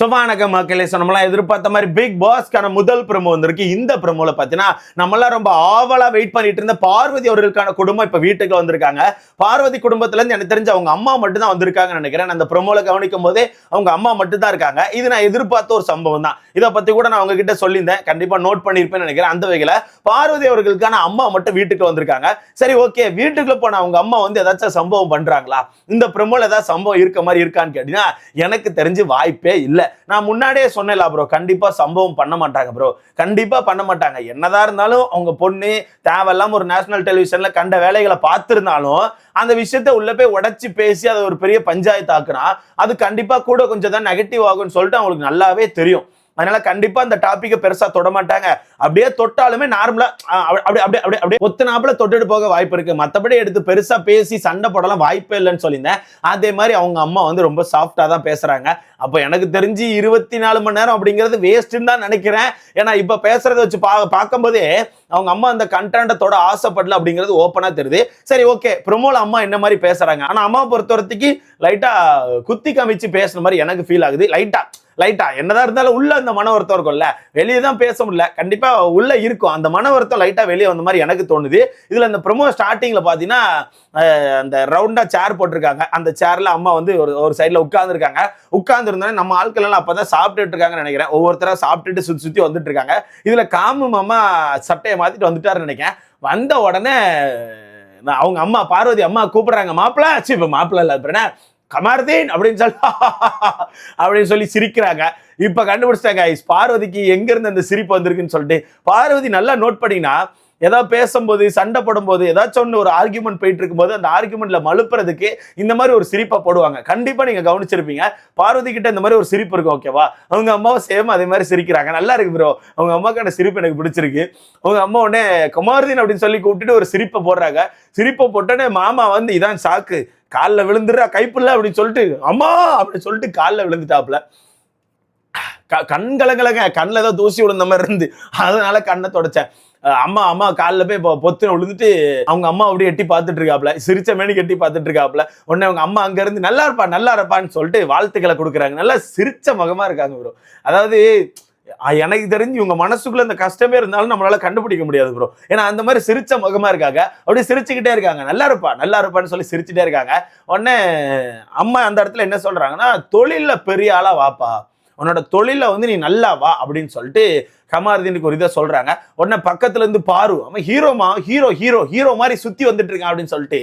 வணக்கம் மக்களே. நம்மளாம் எதிர்பார்த்த மாதிரி பிக் பாஸ்க்கான முதல் ப்ரோமோ வந்திருக்கு. இந்த ப்ரோமோல பார்த்தீங்கன்னா நம்மளாம் ரொம்ப ஆவலா வெயிட் பண்ணிட்டு இருந்த பார்வதி அவர்களுக்கான குடும்பம் இப்ப வீட்டுக்கு வந்திருக்காங்க. பார்வதி குடும்பத்துல இருந்து எனக்கு தெரிஞ்ச அவங்க அம்மா மட்டும் தான் வந்திருக்காங்கன்னு நினைக்கிறேன். அந்த ப்ரோமோல கவனிக்கும் போதே அவங்க அம்மா மட்டும் தான் இருக்காங்க. இது நான் எதிர்பார்த்த ஒரு சம்பவம் தான். இதை பத்தி கூட நான் உங்ககிட்ட சொல்லியிருந்தேன், கண்டிப்பா நோட் பண்ணியிருப்பேன்னு நினைக்கிறேன். அந்த வகையில பார்வதி அவர்களுக்கான அம்மா மட்டும் வீட்டுக்கு வந்திருக்காங்க. சரி, ஓகே, வீட்டுக்குள்ள போன அவங்க அம்மா வந்து ஏதாச்சும் சம்பவம் பண்றாங்களா, இந்த ப்ரோமோல ஏதாவது சம்பவம் இருக்க மாதிரி இருக்கான்னு கேட்டீங்கன்னா எனக்கு தெரிஞ்சு வாய்ப்பே இல்லை. நான் முன்னாடியே சொன்னேன்ல ப்ரோ, கண்டிப்பா சம்பவம் பண்ண மாட்டாங்க ப்ரோ, கண்டிப்பா பண்ண மாட்டாங்க. என்னதான் இருந்தாலும் அவங்க பொண்ணு தேவையில்லாம ஒரு நேஷனல் டெலிவிஷன்ல கண்ட வேலைகளை பார்த்திருந்தாலும் அந்த விஷயத்த உள்ள போய் உடைச்சு பேசி அதை ஒரு பெரிய பஞ்சாயத்து ஆக்குனா அது கண்டிப்பா கூட கொஞ்சம் தான் நெகட்டிவ் ஆகும்னு சொல்லிட்டு அவங்களுக்கு நல்லாவே தெரியும். அதனால கண்டிப்பா அந்த டாபிக்கை பெருசா தொட மாட்டாங்க. அப்படியே தொட்டாலுமே நார்மலா அப்படியே ஒத்தனாப்புல தொட்டுட்டு போக வாய்ப்பு இருக்கு. மத்தபடி எடுத்து பெருசா பேசி சண்டை போடலாம் வாய்ப்பே இல்லைன்னு சொல்லியிருந்தேன். அதே மாதிரி அவங்க அம்மா வந்து ரொம்ப சாஃப்டா தான் பேசுறாங்க. அப்ப எனக்கு தெரிஞ்சு 24 மணி நேரம் அப்படிங்கிறது வேஸ்ட்ன்னு தான் நினைக்கிறேன். ஏன்னா இப்ப பேசுறதை வச்சு பார்க்கும்போதே அவங்க அம்மா அந்த கண்டென்ட்டோட ஆசைப்படல அப்படிங்கிறது ஓப்பனா தெரியுது. சரி, ஓகே, ப்ரோமோல அம்மா என்ன மாதிரி பேசுறாங்க. ஆனா அம்மா பொறுத்தவரைக்கு லைட்டா குத்தி காமிச்சு பேசுற மாதிரி எனக்கு ஃபீல் ஆகுது. லைட்டா என்னதான் இருந்தாலும் உள்ள அந்த மன வருத்தம் இருக்கும்ல, வெளியே தான் பேச முடியல, கண்டிப்பா உள்ள இருக்கும் அந்த மன வருத்தம், லைட்டா வெளியே வந்த மாதிரி எனக்கு தோணுது. இதுல இந்த ப்ரோமோ ஸ்டார்டிங்ல பாத்தீங்கன்னா அந்த ரவுண்டா சேர் போட்டிருக்காங்க. அந்த சேர்ல அம்மா வந்து ஒரு சைட்ல உட்கார்ந்து இருந்தாலும் நம்ம ஆட்கள் எல்லாம் அப்பதான் சாப்பிட்டுட்டு இருக்காங்கன்னு நினைக்கிறேன். ஒவ்வொருத்தரா சாப்பிட்டுட்டு சுத்தி வந்துட்டு இருக்காங்க. இதுல காமு மாமா சட்டையை மாத்திட்டு வந்துட்டாருன்னு நினைக்கிறேன். வந்த உடனே அவங்க அம்மா பார்வதி அம்மா கூப்பிடுறாங்க, மாப்பிள்ள இல்ல கமார்தீன் அப்படின்னு சொல்லி சிரிக்கிறாங்க. இப்ப கண்டுபிடிச்சிட்டாங்க பார்வதிக்கு எங்க இருந்து அந்த சிரிப்பு வந்திருக்குன்னு சொல்லிட்டு. பார்வதி நல்லா நோட் பண்ணீங்கன்னா ஏதாவது பேசும்போது சண்டை போடும்போது ஏதாச்சும் ஒன்று ஒரு ஆர்கியூமெண்ட் போயிட்டு இருக்கும்போது அந்த ஆர்கியூமெண்ட்ல மழுப்புறதுக்கு இந்த மாதிரி ஒரு சிரிப்பை போடுவாங்க. கண்டிப்பா நீங்க கவனிச்சிருப்பீங்க, பார்வதி கிட்ட இந்த மாதிரி ஒரு சிரிப்பு இருக்கும். ஓகேவா, அவங்க அம்மாவும் சேம் அதே மாதிரி சிரிக்கிறாங்க. நல்லா இருக்கு ப்ரோ, அவங்க அம்மாக்கான சிரிப்பு எனக்கு பிடிச்சிருக்கு. அவங்க அம்மா உடனே குமார்தீன் அப்படின்னு சொல்லி கூப்பிட்டுட்டு ஒரு சிரிப்பை போடுறாங்க. சிரிப்பை போட்டோன்னே மாமா வந்து இதான் சாக்கு, காலில் விழுந்துடுறா கைப்புள்ள அப்படின்னு சொல்லிட்டு அம்மா அப்படின்னு சொல்லிட்டு காலில் விழுந்துட்டாப்புல. கண்கலங்க, கண்ணில் ஏதோ தூசி விழுந்த மாதிரி இருந்து அதனால கண்ணை தொடச்சேன். அம்மா காலில் போய் பொத்துன்னு விழுந்துட்டு அவங்க அம்மா அப்படியே எட்டி பார்த்துட்டு இருக்காப்புல, சிரிச்ச மேனிக்கு எட்டி பார்த்துட்டு இருக்காப்புல. உடனே அவங்க அம்மா அங்க இருந்து நல்லா இருப்பான்னு சொல்லிட்டு வாழ்த்துக்களை கொடுக்குறாங்க. நல்லா சிரிச்ச முகமா இருக்காங்க ப்ரோ. அதாவது எனக்கு தெரிஞ்சு இவங்க மனசுக்குள்ள இந்த கஷ்டமே இருந்தாலும் நம்மளால கண்டுபிடிக்க முடியாது ப்ரோ. ஏன்னா அந்த மாதிரி சிரிச்ச முகமா இருக்காங்க, அப்படியே சிரிச்சுக்கிட்டே இருக்காங்க. நல்லா இருப்பான்னு சொல்லி சிரிச்சுட்டே இருக்காங்க. உடனே அம்மா அந்த இடத்துல என்ன சொல்றாங்கன்னா, தொழில பெரிய ஆளா வாப்பா, உன்னோட தொழில வந்து நீ நல்லா வா அப்படின்னு சொல்லிட்டு கமாருதீனுக்கு ஒரு இதை சொல்றாங்க. உடனே பக்கத்துல இருந்து பாரு, அவன் ஹீரோ மாதிரி சுத்தி வந்துட்டு இருக்கான் அப்படின்னு சொல்லிட்டு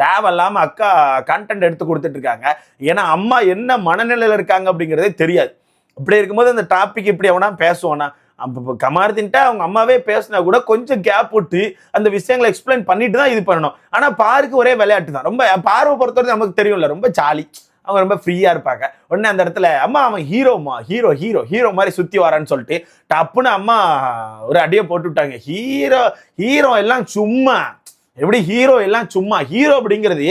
தேவையில்லாம அக்கா கண்டென்ட் எடுத்து கொடுத்துட்டு இருக்காங்க. ஏன்னா அம்மா என்ன மனநிலையில இருக்காங்க அப்படிங்கிறதே தெரியாது. இப்படி இருக்கும்போது அந்த டாபிக் இப்படி அவனா பேசுவானா, கமாருதீன்ட்ட அவங்க அம்மாவே பேசினா கூட கொஞ்சம் கேப் விட்டு அந்த விஷயங்களை எக்ஸ்பிளைன் பண்ணிட்டு தான் இது பண்ணணும். ஆனா பாருக்கு ஒரே விளையாட்டு தான். ரொம்ப பார்வை பொறுத்தவரை நமக்கு தெரியும்ல, ரொம்ப ஜாலி, அவங்க ரொம்ப ஃப்ரீயா இருப்பாங்க. உடனே அந்த இடத்துல அம்மா அவன் ஹீரோ மாதிரி சுத்தி வரான்னு சொல்லிட்டு டப்புன்னு அம்மா ஒரு அடியை போட்டு விட்டாங்க. ஹீரோ எல்லாம் சும்மா, எப்படி ஹீரோ எல்லாம் சும்மா, ஹீரோ அப்படிங்கிறது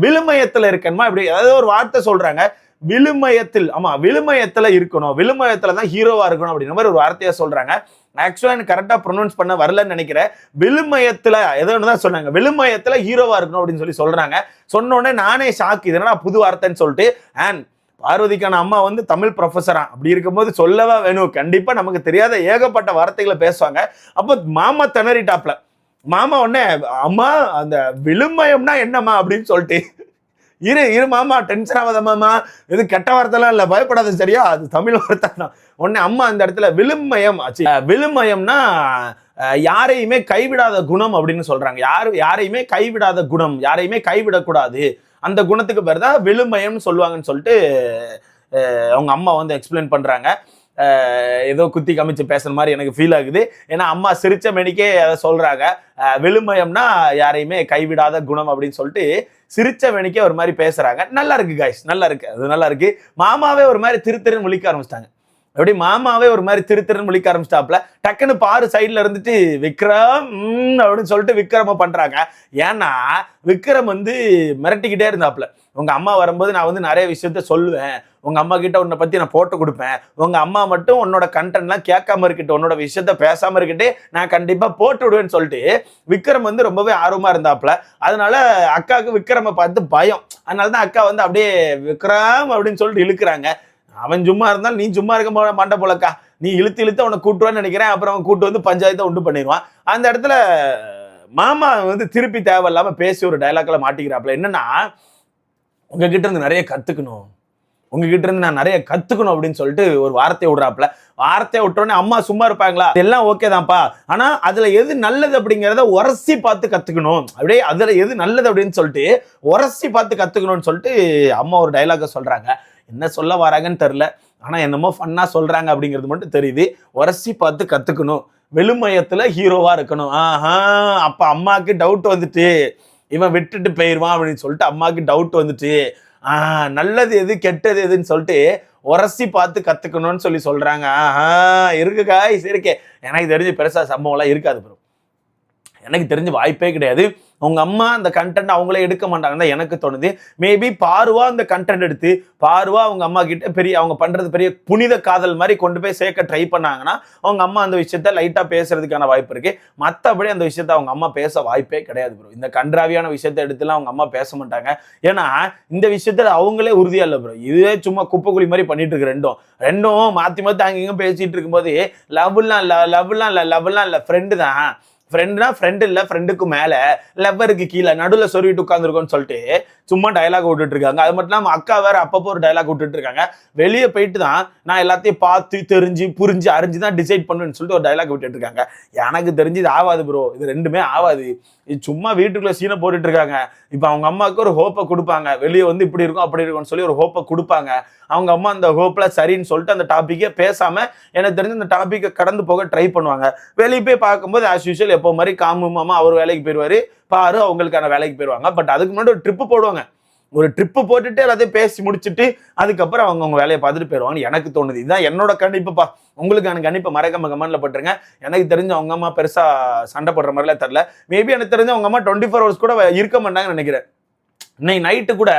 விழுமயத்துல இருக்கணுமா, இப்படி ஏதாவது ஒரு வார்த்தை சொல்றாங்க. விழுமயத்துல இருக்கணும், விழுமயத்துல தான் ஹீரோவா இருக்கணும் அப்படின்ற மாதிரி ஒரு வார்த்தையை சொல்றாங்க. ஆக்சுவலா எனக்கு கரெக்டா ப்ரொனவுன்ஸ் பண்ண வரலன்னு நினைக்கிறேன். விழுமயத்துல ஏதோ ஒண்ணுதான் சொன்னாங்க, விழுமயத்துல ஹீரோவா இருக்கணும் அப்படின்னு சொல்றாங்க. சொன்னோடனே நானே ஷாக்கு, இதனா புது வார்த்தைன்னு சொல்லிட்டு. அண்ட் பார்வதிக்கான அம்மா வந்து தமிழ் ப்ரொஃபஸரா, அப்படி இருக்கும்போது சொல்லவா வேணும், கண்டிப்பா நமக்கு தெரியாத ஏகப்பட்ட வார்த்தைகளை பேசுவாங்க. அப்போ மாமா திணறிட்டாப்ல. மாமா உடனே அம்மா அந்த விழுமயம்னா என்னம்மா அப்படின்னு சொல்லிட்டு, இரு மாமா, டென்ஷன் ஆகாத மாமா, இது கெட்ட வார்த்தைலாம் இல்லை, பயப்படாத, சரியா, அது தமிழ் வார்த்தை தான். உடனே அம்மா அந்த இடத்துல விழுமயம்னா யாரையுமே கைவிடாத குணம் அப்படின்னு சொல்றாங்க. யாரையுமே கைவிடாத குணம், யாரையுமே கைவிடக்கூடாது, அந்த குணத்துக்கு பேர் தான் விழுமயம்னு சொல்லுவாங்கன்னு சொல்லிட்டு அவங்க அம்மா வந்து எக்ஸ்பிளைன் பண்றாங்க. ஏதோ குத்தி காமிச்சு பேசுற மாதிரி எனக்கு ஃபீல் ஆகுது. ஏன்னா அம்மா சிரிச்ச மேனிக்கே அதை சொல்றாங்க, விழுமயம்னா யாரையுமே கைவிடாத குணம் அப்படின்னு சொல்லிட்டு சிரிச்ச மேனிக்கே ஒரு மாதிரி பேசுறாங்க. நல்லா இருக்கு கைஸ், நல்லா இருக்கு, அது நல்லா இருக்கு. மாமாவே ஒரு மாதிரி திருத்திருன்னு முழிக்க ஆரம்பிச்சிட்டாங்க. எப்படி மாமாவே ஒரு மாதிரி திருத்திருன்னு முழிக்க ஆரம்பிச்சிட்டாப்ல. டக்குன்னு பாரு சைட்ல இருந்துட்டு விக்ரம் அப்படின்னு சொல்லிட்டு விக்ரம பண்றாங்க. ஏன்னா விக்ரம் வந்து மிரட்டிக்கிட்டே இருந்தாப்ல. உங்க அம்மா வரும்போது நான் வந்து நிறைய விஷயத்த சொல்லுவேன், உங்க அம்மா கிட்ட உன்னை பத்தி நான் போட்டு கொடுப்பேன், உங்க அம்மா மட்டும் உன்னோட கண்டென்ட்லாம் கேட்காம இருக்கட்டும், உன்னோட விஷயத்த பேசாம இருக்கட்டே, நான் கண்டிப்பா போட்டு விடுவேன்னு சொல்லிட்டு விக்ரம் வந்து ரொம்பவே ஆர்வமா இருந்தாப்ல. அதனால அக்காவுக்கு விக்ரம பார்த்து பயம். அதனாலதான் அக்கா வந்து அப்படியே விக்ரம் அப்படின்னு சொல்லிட்டு இழுக்கிறாங்க. அவன் சும்மா இருந்தாலும் நீ சும்மா இருக்க மாட்ட போலக்கா, நீ இழுத்து இழுத்து அவனை கூட்டுவான்னு நினைக்கிறேன். அப்புறம் அவன் கூட்டு வந்து பஞ்சாயத்தை உண்டு பண்ணிடுவான். அந்த இடத்துல மாமா வந்து திருப்பி தேவையில்லாம பேசி ஒரு டைலாக்ல மாட்டிக்கிறாப்புல. என்னன்னா, உங்ககிட்ட இருந்து நிறைய கத்துக்கணும், உங்ககிட்ட இருந்து நான் நிறைய கத்துக்கணும் அப்படின்னு சொல்லிட்டு ஒரு வார்த்தையை விடுறாப்புல. வார்த்தையை விட்டோடனே அம்மா சும்மா இருப்பாங்களா? எல்லாம் ஓகே தான்ப்பா, ஆனா அதுல எது நல்லது அப்படிங்கிறத உரசி பார்த்து கத்துக்கணும், அப்படியே அதுல எது நல்லது அப்படின்னு சொல்லிட்டு உரசி பார்த்து கத்துக்கணும்னு சொல்லிட்டு அம்மா ஒரு டைலாக சொல்றாங்க. என்ன சொல்ல வராங்கன்னு தெரியல, ஆனா என்னமோ ஃபன்னா சொல்றாங்க அப்படிங்கிறது மட்டும் தெரியுது. உரசி பார்த்து கத்துக்கணும், வெளுமயத்துல ஹீரோவா இருக்கணும். ஆஹா, அப்ப அம்மாவுக்கு டவுட் வந்துட்டு இவன் விட்டுட்டு போயிருவான் அப்படின்னு சொல்லிட்டு அம்மாவுக்கு டவுட் வந்துட்டு, நல்லது எது கெட்டது எதுன்னு சொல்லிட்டு உரசி பார்த்து கத்துக்கணும்னு சொல்லி சொல்றாங்க. ஆஹா, இருக்கு காய்ஸ், இருக்கே. எனக்கு தெரிஞ்சு பெருசா சம்பவம் எல்லாம் இருக்காது ப்ரோ, எனக்கு தெரிஞ்ச வாய்ப்பே கிடையாது. அவங்க அம்மா அந்த கண்டென்ட் அவங்களே எடுக்க மாட்டாங்கன்னு தான் எனக்கு தோணுது. மேபி பாருவா அந்த கண்டென்ட் எடுத்து பாருவா அவங்க அம்மா கிட்ட பெரிய அவங்க பண்றது பெரிய புனித காதல் மாதிரி கொண்டு போய் சேர்க்க ட்ரை பண்ணாங்கன்னா அவங்க அம்மா அந்த விஷயத்த லைட்டா பேசுறதுக்கான வாய்ப்பு இருக்கு. மற்றபடி அந்த விஷயத்த அவங்க அம்மா பேச வாய்ப்பே கிடையாது ப்ரோ. இந்த கன்றாவியான விஷயத்த எடுத்துலாம் அவங்க அம்மா பேச மாட்டாங்க. ஏன்னா இந்த விஷயத்துல அவங்களே உறுதியா இல்லை ப்ரோ. இதுவே சும்மா குப்பைக்குழி மாதிரி பண்ணிட்டு இருக்கு. ரெண்டும் மாத்தி மாத்தி அங்கங்க பேசிட்டு இருக்கும்போது லவ்லாம் இல்ல ஃப்ரெண்டு தான். ஃப்ரெண்டுனா ஃப்ரெண்டு இல்லை, ஃப்ரெண்டுக்கு மேலே லவ்வருக்கு கீழே நடுவில் சொருவிட்டு உட்காந்துருக்கோன்னு சொல்லிட்டு சும்மா டைலாக் விட்டுட்டு இருக்காங்க. அது மட்டும் இல்லாமல் அக்கா வேற அப்பப்போ ஒரு டைலாக் விட்டுட்டு இருக்காங்க. வெளியே போயிட்டு தான் நான் எல்லாத்தையும் பார்த்து தெரிஞ்சு புரிஞ்சு அறிஞ்சு தான் டிசைட் பண்ணுவேன்னு சொல்லிட்டு ஒரு டைலாக் விட்டுட்டு இருக்காங்க. எனக்கு தெரிஞ்சு இது ஆகாது ப்ரோ, இது ரெண்டுமே ஆகாது. இது சும்மா வீட்டுக்குள்ள சீனை போட்டுட்டு இருக்காங்க. இப்போ அவங்க அம்மாவுக்கு ஒரு ஹோப்பை கொடுப்பாங்க, வெளியே வந்து இப்படி இருக்கும் அப்படி இருக்கும்னு சொல்லி ஒரு ஹோப்பை கொடுப்பாங்க. அவங்க அம்மா அந்த ஹோப்ல சரின்னு சொல்லிட்டு அந்த டாப்பிக்கே பேசாம எனக்கு தெரிஞ்சு அந்த டாப்பிக்கை கடந்து போக ட்ரை பண்ணுவாங்க. வெளியே போய் பார்க்கும்போது ஆஸ் யூஷுவல் எப்போ மாதிரி காமு மாமா அவர் வேலைக்கு போயிடுவாரு, பாரு அவங்களுக்கான வேலைக்கு போயிடுவாங்க. பட் அதுக்கு முன்னாடி ஒரு ட்ரிப்பு போடுவாங்க. ஒரு ட்ரிப்பு போட்டுட்டு எல்லாத்தையும் பேசி முடிச்சுட்டு அதுக்கப்புறம் அவங்க வேலையை பார்த்துட்டு போயிடுவாங்கன்னு எனக்கு தோணுது. இதுதான் என்னோட கணிப்புப்பா. உங்களுக்கான கணிப்பை மறக்காம கமெண்ட்ல போட்டுருங்க. எனக்கு தெரிஞ்ச அவங்க அம்மா பெருசா சண்டை போடுற மாதிரிலாம் தெரியல. மேபி எனக்கு தெரிஞ்ச அவங்க அம்மா 24 hours கூட இருக்க மாட்டாங்கன்னு நினைக்கிறேன். இன்னைக்கு நைட்டு கூட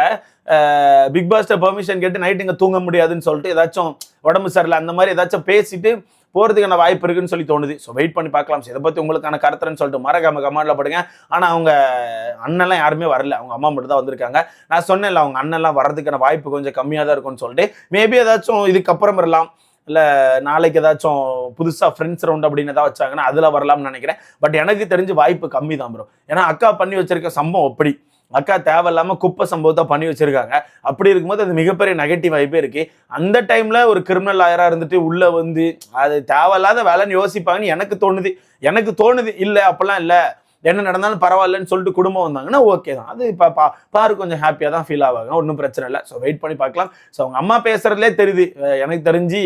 பிக் பாஸ்ட பெர்மிஷன் கேட்டு நைட்டு இங்கே தூங்க முடியாதுன்னு சொல்லிட்டு ஏதாச்சும் உடம்பு சரியில்லை அந்த மாதிரி ஏதாச்சும் பேசிட்டு போகிறதுக்கான வாய்ப்பு இருக்குன்னு சொல்லி தோணுது. ஸோ வெயிட் பண்ணி பார்க்கலாம். இதை பற்றி உங்களுக்கான கருத்துன்னு சொல்லிட்டு மறக்காம கமெண்ட்ல போடுங்க. ஆனால் அவங்க அண்ணெல்லாம் யாருமே வரல, அவங்க அம்மா மட்டும் தான் வந்திருக்காங்க. நான் சொன்னேன்ல அவங்க அண்ணெல்லாம் வர்றதுக்கான வாய்ப்பு கொஞ்சம் கம்மியாக தான் இருக்கும்னு சொல்லிட்டு மேபி ஏதாச்சும் இதுக்கப்புறம் வரலாம், இல்லை நாளைக்கு ஏதாச்சும் புதுசாக ஃப்ரெண்ட்ஸ் ரவுண்ட் அப்படின்னு ஏதாவது வச்சாங்கன்னா அதில் வரலாம்னு நினைக்கிறேன். பட் எனக்கு தெரிஞ்சு வாய்ப்பு கம்மி தான் ப்ரோ. ஏன்னா அக்கா பண்ணி வச்சிருக்க சம்பவம் அப்படி, அக்கா தேவையில்லாம குப்பை சம்பவத்தை பண்ணி வச்சிருக்காங்க. அப்படி இருக்கும்போது அது மிகப்பெரிய நெகட்டிவ் வாய்ப்பே இருக்கு. அந்த டைம்ல ஒரு கிரிமினல் லாயரா இருந்துட்டு உள்ள வந்து அது தேவையில்லாத வேலைன்னு யோசிப்பாங்கன்னு எனக்கு தோணுது. இல்ல அப்பெல்லாம் இல்ல, என்ன நடந்தாலும் பரவாயில்லன்னு சொல்லிட்டு குடும்பம் வந்தாங்கன்னா ஓகே தான். அது இப்போ பாரு கொஞ்சம் ஹாப்பியாக தான் ஃபீல் ஆவாங்க, ஒன்றும் பிரச்சனை இல்லை. ஸோ வெயிட் பண்ணி பார்க்கலாம். ஸோ அவங்க அம்மா பேசுறதுலே தெரியுது. எனக்கு தெரிஞ்சு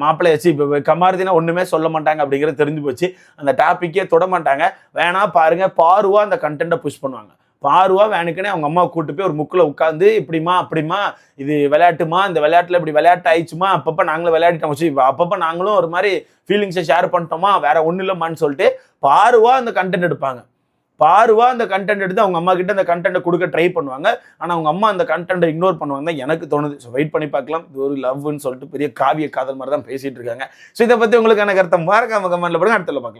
மாப்பிள்ளை வச்சு இப்போ கமாருதினா ஒன்றுமே சொல்ல மாட்டாங்க அப்படிங்கிறது தெரிஞ்சு போச்சு. அந்த டாப்பிக்கே தொட மாட்டாங்க. வேணா பாருங்க, பாருவா அந்த கண்டென்ட்டை புஷ் பண்ணுவாங்க. பாருவா வேணுக்குனே அவங்க அம்மாவை கூட்டு போய் ஒரு முக்கில் உட்காந்து இப்படிமா அப்படிமா இது விளையாட்டுமா, இந்த விளையாட்டுல இப்படி விளையாட்டு ஆயிடுச்சுமா, அப்பப்போ நாங்களும் விளையாடிட்டோம் வச்சு அப்பப்போ நாங்களும் ஒரு மாதிரி ஃபீலிங்ஸை ஷேர் பண்ணிட்டோமா, வேற ஒன்றும் இல்லைம்மான்னு சொல்லிட்டு பாருவா அந்த கண்டென்ட் எடுப்பாங்க. பாருவா அந்த கண்டென்ட் எடுத்து அவங்க அம்மா கிட்ட அந்த கண்டென்ட்டை கொடுக்க ட்ரை பண்ணுவாங்க. ஆனால் அவங்க அம்மா அந்த கண்டென்ட்டை இக்னோர் பண்ணுவாங்க தான் எனக்கு தோணுது. ஸோ வெயிட் பண்ணி பார்க்கலாம். இது ஒரு லவ்னு சொல்லிட்டு பெரிய காவிய காதல் மாதிரி தான் பேசிட்டு இருக்காங்க. ஸோ இதை பற்றி உங்களுக்கான கருத்தை மறக்காம கமெண்ட்ல போடுங்க. அடுத்த பார்க்கலாம்.